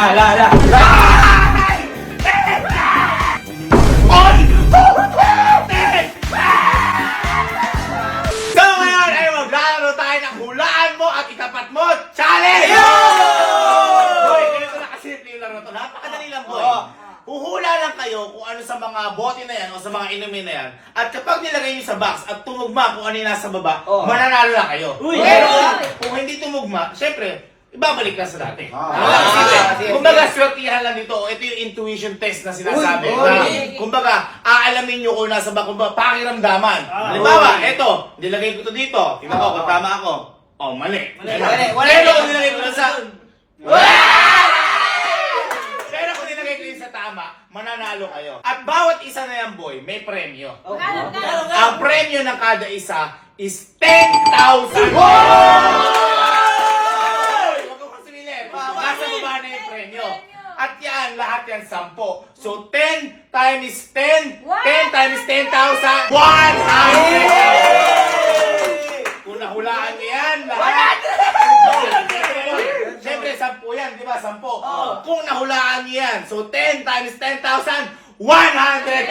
So ngayon ay maglalaro tayo ng hulaan mo at itapat mo challenge! Boy, ganito na kasimple yung laro to. Napakadali lang, boy. Huhula lang kayo kung ano sa mga bote na yan o sa mga inumin na yan. At kapag nilagay nyo sa box at tumugma kung ano yung nasa baba, mananalo na kayo. Pero kung hindi tumugma, syempre, ibabalik na sa dati. Kumbaga, swertihan lang dito. Ito yung intuition test na sinasabi. Kumbaga, aalamin nyo kung nasa ba, kumbaga, pakiramdaman. Halimbawa, ito, nilagay ko to dito. Tingnan ko, kung tama ako. Oh, mali. Pero kung nilagay ko to sa... Pero kung nilagay ko yun sa tama, mananalo kayo. At bawat isa na yan, boy, may premyo. Ang premyo ng kada isa is 10,000! Nasa baba na yung premyo. At yan, lahat yan 10. So, 10 times 10, 10 times 10,000, 100! Kung nahulaan nyo yan, lahat. Siyempre, 10 yan, di ba? 10. Kung nahulaan nyo yan, so 10 times 10,000, 100!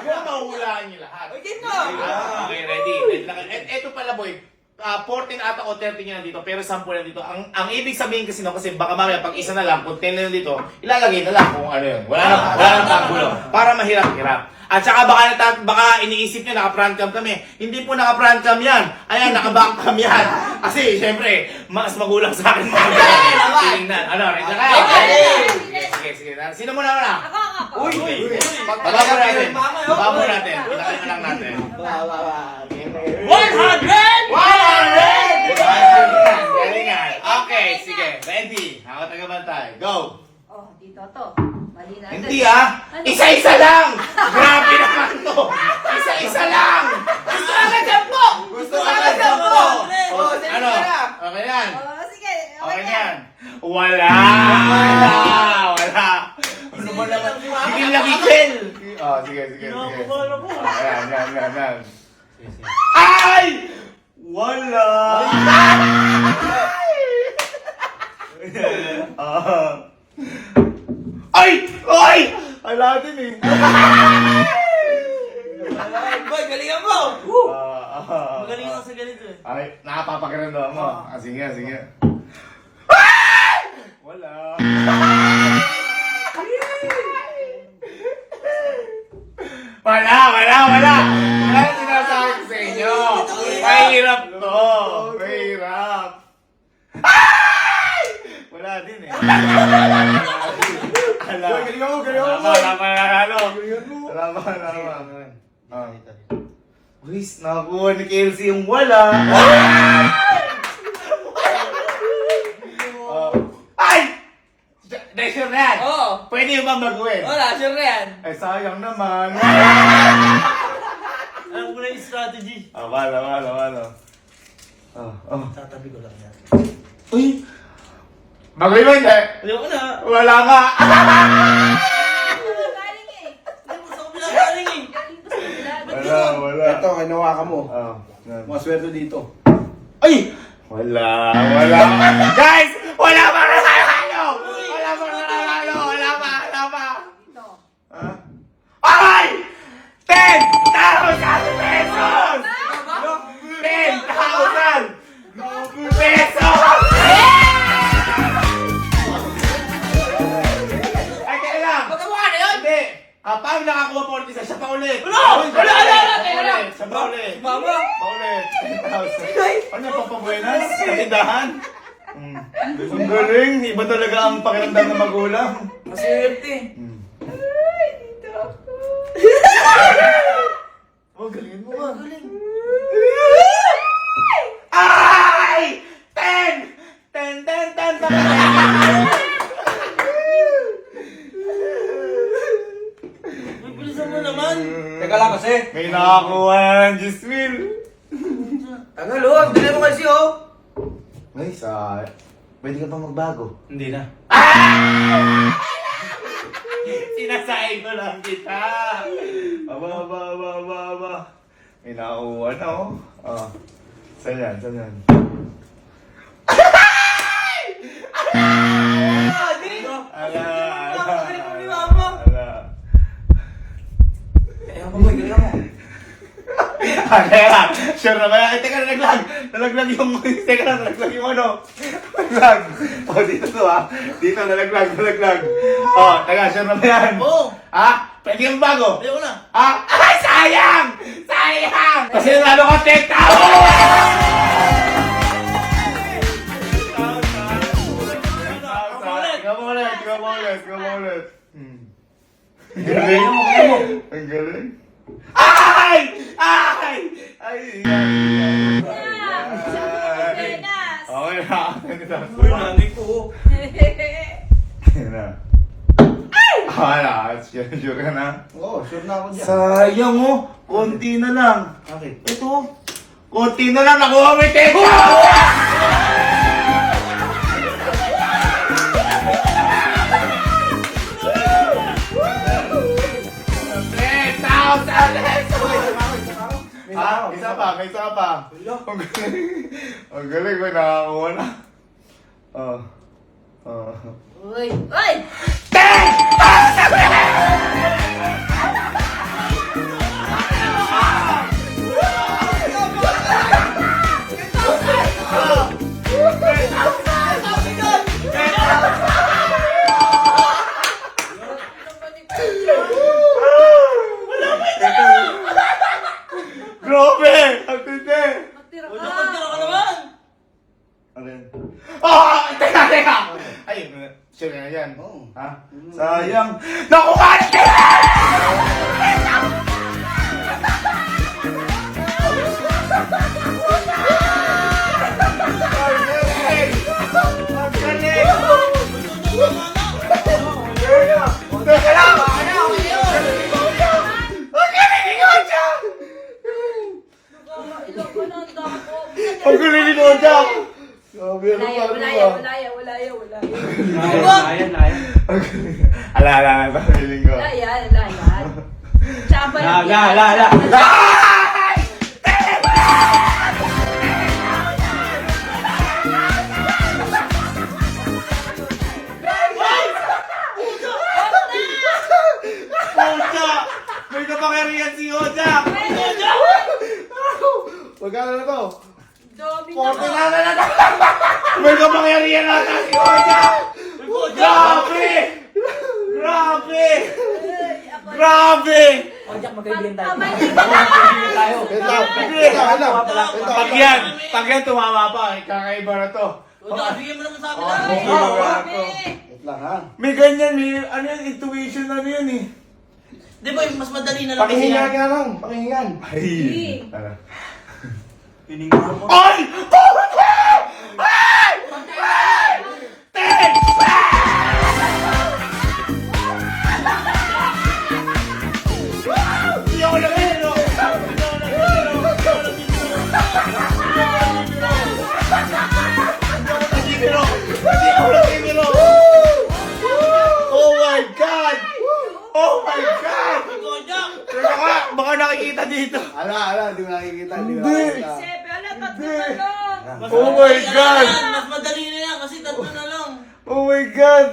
Kung nahulaan nyo lahat. Okay, ready? Ito pala, boy. 14 ata o 13 yan dito, pero 10 yan dito. Ang ibig sabihin kasi kasi baka mamaya pag isa na lang, kung 10 na dito, ilalagay na lang kung ano yun. Wala nang tagulo. Para mahirap-hirap. At saka baka iniisip nyo, naka-front cam kami. Hindi po naka-front cam yan. Ayan, naka-back cam yan. Kasi, syempre, mas magulang sa akin mga tingnan. Ano, ready na kayo? Sige. Sino muna? Ako. Uy! Bababo natin. Pinakita lang natin. 100! Galingan. Okay, sige. Ready. Ako taga-bantay. Go! Oh, dito to. Mali na. Hindi Isa-isa lang! Grabe naman to! Isa-isa lang! Gusto ka na 10! Ano? Okay yan? Oh, sige. Okay yan? Wala! Ano ba naman? Bigil na bigil! Sige. Ayan. Ay! Wala! Ay! Ala din eh. Boy, galingan mo! Magaling ako sa ganito eh. Ay, nakapapakiramdam mo. Sige. Ay! Wala. Wala. Wala sinasabi ko sa inyo. Mahirap to. Mahirap. Ay! Wala din eh. Galingan mo. Wala. Luis, nakakuha ni Kelsey yung wala. Ay! Dahil sure na yan. Pwede yung bang baguhin? Wala, sure na yan. Ay, sayang naman. Alam ko na yung strategy. Wala. Tatabi ko lang yan. Uy! Baguhin mo hindi? Ayaw ko na. Wala nga. Galing eh. Hindi mo sa kabila galing eh. Galing to sa kabila. Wala. Ito, kinuha ka mo. Yan. Mga swerte dito. Ay! Wala. Guys! Wala pa nanalo! Wala pa! Dito. Ay! 10,000 pesos! 10,000 pesos! Ay, kaya lang! Magkamukha na yun! Hindi! Paano nakakuha 40 siya pa ulit? Wala! Siya pa ulit! Mama! Paulit! 10,000. Ano yung papabuenas? Sa tindahan? Ang galing! Iba talaga ang pakiramdam ng magulang. Maswerte. Dito ako. Oh, galing mo ba? Ay! 10! May bilisan mo naman. Teka lang kasi. May nakakuha na ng Giswil. Tangal oh, ang dali mo kasi oh. Ay, pwede ka pa magbago. Hindi na. Sinasain ko lang kita. Aba. May nakakuha na oh. Saan yan? Ala. Galing mo ni Mama. Ala. Eh, ako boy, galing mo. Kaya, sure na ba yan? Ay, teka, nalaglag. Nalaglag yung, teka na, nalaglag yung ano. Nalaglag. O, dito to ha. Dito, nalaglag. O, teka, sure na ba yan? Oo. Ha? Pwede yung bago? Ayoko na. Ha? Ay, sayang! Sayang! Kasi nalo ka 10,000! Ikaw mo ulit. Ang galing. Ang galing. Ay! Ay! Ay! Venas. Okay na. Uy, nanay ko. Ayun na. Okay na. Sure ka na? Oo, sure na ako dyan. Sayang oh. Konti na lang. Bakit? Ito. Konti na lang. Nakuha mo yung 10,000! Ha? Isa pa, may isa pa. Ang galing. Ang galing, may nakakuha na. Oh. Oh. Uy! Uy! Grabe! Ang tindi! Magtira Uy, ka! napagtira ka naman. Ano yan? Oh! Teka! Ay, sure ka na yan. Oo. Ha? Sayang. Nakuha na! Ang galing! Ang galing! Teka lang! Ang galing ni Oja! Ilog ko ng dako. Ang galing ni Oja! Sabi, ano ba? Wala. Ala, pamiling ko. Layan. Tsaba lang. La. Oja! May kapangyarihan si Oja! Magkano na to? Dami 40 na! May kapangyarihan na si Oja! Grabe! Grabe! O, Jack, magkaibigan tayo. Kamay Magkaibigan tayo. Pag yan tumama pa, kakaiba na to. Uy, bigyan mo naman sa akin. Oh, Ay. Wait lang ha. May ganyan, ano yan, intuition na yan eh. Di ba, mas madali na lang kasi Pakihingan yan. ka lang, pakihingan. Ay! Ano? Hiningan mo. Ay! Pumunta! Ay! Ay! Ten! Hindi ako nabibiro! Hindi ako nabibiro! Oh my God! Oh my God! Ikaw, Jack. Baka nakikita dito. Ala, di mo nakikita, di mo Hindi. nakikita. Sebe, ala, tatlo na lang. Mas Oh my madali na God! yan. Mas madali na yan kasi tatlo na lang. Oh my God!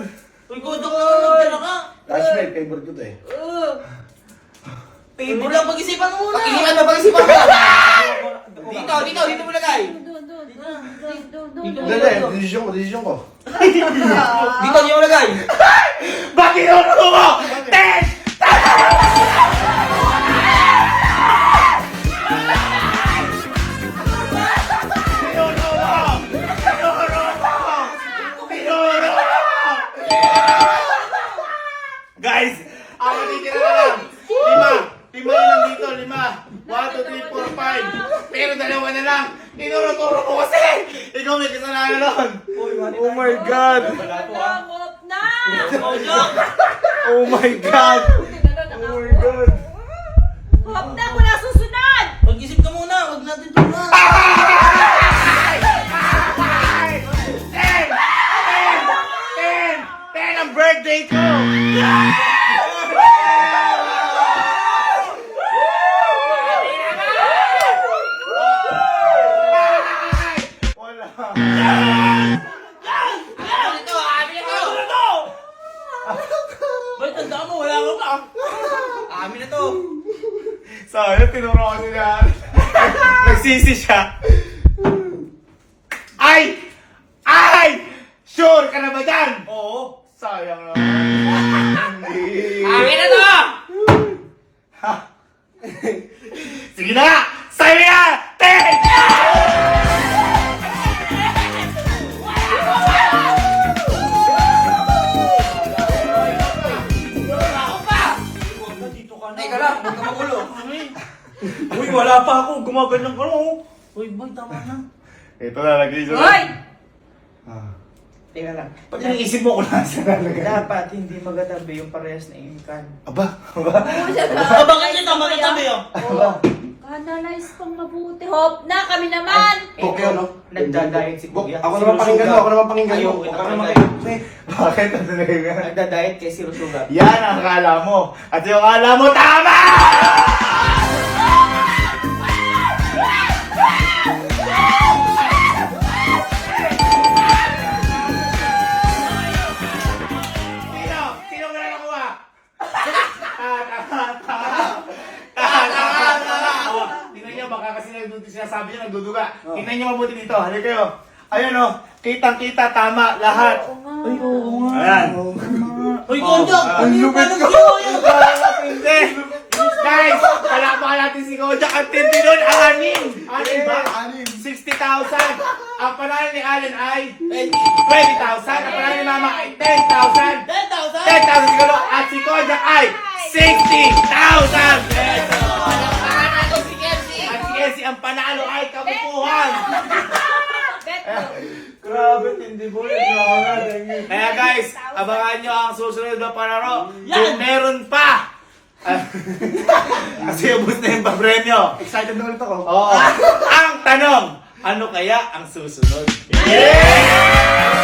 Uy, kodok na lang nagtira ka. Cashmate, favorite ko to eh. Paybo lang, pag-isipan mo muna. Pakihingan na pag-isipan ko. Dito mo lagay. Doon. Hindi, desisyon ko. Dito niyo lagay. Ba't tinuro mo? Ten! Guys, ako natitira na lang. Lima lang dito, 5. 1, 2, 3, 4, 5. Pero dalawa na lang. Tinuro-turo mo kasi. Ikaw may kasalanan nun. Oh my God. Langop na! Ikaw, Jack. Oh my God. Oh my God. Hop na, wala susunod! Mag-isip ka muna, wag natin ito na. Ten ang birthday ko! Wala. kasi na. Nagsisi siya. Ay! Sure ka na ba dyan? Oo. Sayang naman. Akin na to! Sige na! Sa'yo na! Ten! Teka lang, huwag ka magulo. Uy, wala pa ako. Gumaganyan ka lang. Uy, boy, tama na. Ito na, nag-iisip Hoy! Teka lang. Pag iniisip mo kung nasa nalagay. Dapat hindi magatabi yung parehas na ingkan. Aba? Bakit niya tama na tabi, oh? Analyze pang mabuti. Hop na, kami naman! Tokyo, no? Nagdadayet si Kuya. Ako naman pakinggan mo, ako naman pakinggan mo. Ayaw, Ako ito naman pakinggan. pakinggan mo. Bakit? Ano na yun? Nagdadayet kay Zero Sugar. Yan ang akala mo. At yung akala mo, tama! Sino ka na nakuha? Tingnan niyo, baka kasi sinasabi niya nagduduga. Tingnan niyo mabuti dito. Halika kayo. Ayun o, kitang-kita, tama, lahat. Ay, oo nga. Ayan. Uy, Kojak! Ang lupit ko! Hindi! Guys, palakpakan natin si Kojak. Ang tindi nun, anim! Anim ba? 60,000. Ang panalo ni Allen ay 20,000. Ang panalo ni Mama ay 10,000. 10,000! 10,000 siguro. At si Kojak ay 60,000 pesos. At si Elsie, ang panalo ay kabukuhan. Bet mo. Grabe, hindi mo Kaya guys, abangan nyo ang susunod na panaro. Kung meron pa! Kasi ubus na yung papremyo. Excited na ulit ako. Oo. Ang tanong, ano kaya ang susunod? Yeah!